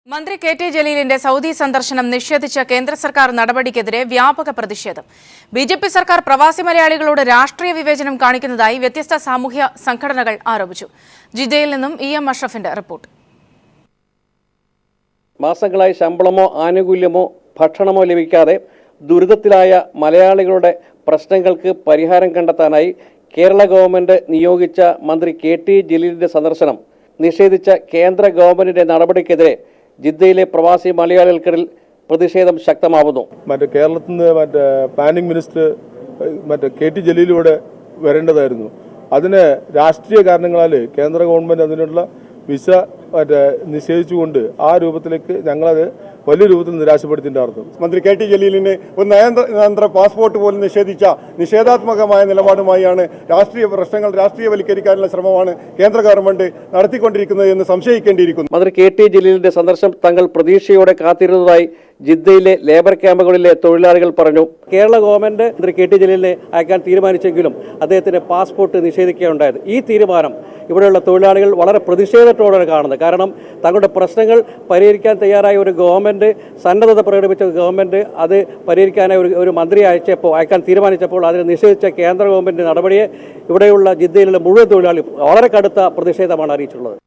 മന്ത്രി K T ജലീലിന്റെ Saudi സന്ദർശനം നിഷേധിച്ച കേന്ദ്ര സർക്കാർ നടപടിക്കെതിരെ വ്യാപക പ്രതിഷേധം. ബിജെപി സർക്കാർ പ്രവാസി മലയാളികളോട് രാഷ്ട്രീയ വിവേചനം കാണിക്കുന്നതായി വ്യത്യസ്ത സാമൂഹ്യ സംഘടനകൾ ആരോപിച്ചു. ജിദ്ദയിൽ നിന്നും EM അഷ്റഫിന്റെ റിപ്പോർട്ട്. മാസങ്ങളായി ശമ്പളമോ ആനുകൂല്യമോ ഭക്ഷണമോ ലഭിക്കാതെ ദുരിതത്തിലായ മലയാളികളുടെ പ്രശ്നങ്ങൾക്ക് പരിഹാരം കണ്ടെത്താനായി കേരള ഗവൺമെന്റ് നിയോഗിച്ച മന്ത്രി കെ ടി ജലീലിന്റെ സന്ദർശനം നിഷേധിച്ച കേന്ദ്ര ഗവൺമെന്റിന്റെ നടപടിക്കെതിരെ ജിദ്ദയിലെ പ്രവാസി മലയാളികൾക്കിടയിൽ പ്രതിഷേധം ശക്തമാവുന്നു. കേരളത്തിൽ നിന്ന് പ്ലാനിംഗ് മിനിസ്റ്റർ കെ ടി ജലീലിലൂടെ വരേണ്ടതായിരുന്നു. അതിന് രാഷ്ട്രീയ കാരണങ്ങളാൽ കേന്ദ്ര ഗവൺമെന്റ് അതിനുള്ള വിസ നിഷേധിച്ചുകൊണ്ട് ആ രൂപത്തിലേക്ക് ഞങ്ങളത് വലിയ രൂപത്തിൽ നിരാശപ്പെടുത്തിയിട്ടുണ്ടായിരുന്നു. മന്ത്രി കെ ടി ജലീലിന് ഒരു നയതന്ത്ര പാസ്പോർട്ട് പോലും നിഷേധിച്ച നിഷേധാത്മകമായ നിലപാടുമായാണ് രാഷ്ട്രീയ പ്രശ്നങ്ങൾ രാഷ്ട്രീയവൽക്കരിക്കാനുള്ള ശ്രമമാണ് കേന്ദ്ര ഗവൺമെന്റ് നടത്തിക്കൊണ്ടിരിക്കുന്നത് എന്ന് സംശയിക്കേണ്ടിയിരിക്കുന്നു. മന്ത്രി കെ ടി ജലീലിന്റെ സന്ദർശനം തങ്ങൾ പ്രതീക്ഷയോടെ കാത്തിരുന്നതായി ജിദ്ദയിലെ ലേബർ ക്യാമ്പുകളിലെ തൊഴിലാളികൾ പറഞ്ഞു. കേരള ഗവൺമെന്റ് മന്ത്രി കെ ടി ജലീലിനെ അയക്കാൻ തീരുമാനിച്ചെങ്കിലും അദ്ദേഹത്തിന് പാസ്പോർട്ട് നിഷേധിക്കുകയുണ്ടായത്. ഈ തീരുമാനം ഇവിടെയുള്ള തൊഴിലാളികൾ വളരെ പ്രതിഷേധത്തോടെയാണ് കാണുന്നത്. കാരണം തങ്ങളുടെ പ്രശ്നങ്ങൾ പരിഹരിക്കാൻ തയ്യാറായ ഒരു ഗവൺമെന്റ്, സന്നദ്ധത പ്രകടിപ്പിച്ച ഗവൺമെന്റ് അത് പരിഹരിക്കാനായി ഒരു മന്ത്രി അയക്കാൻ തീരുമാനിച്ചപ്പോൾ അതിനെ നിഷേധിച്ച കേന്ദ്ര ഗവൺമെന്റ് നടപടിയെ ഇവിടെയുള്ള ജിദ്ദയിലുള്ള മുഴുവൻ തൊഴിലാളികളും വളരെ കടുത്ത പ്രതിഷേധമാണ് അറിയിച്ചിട്ടുള്ളത്.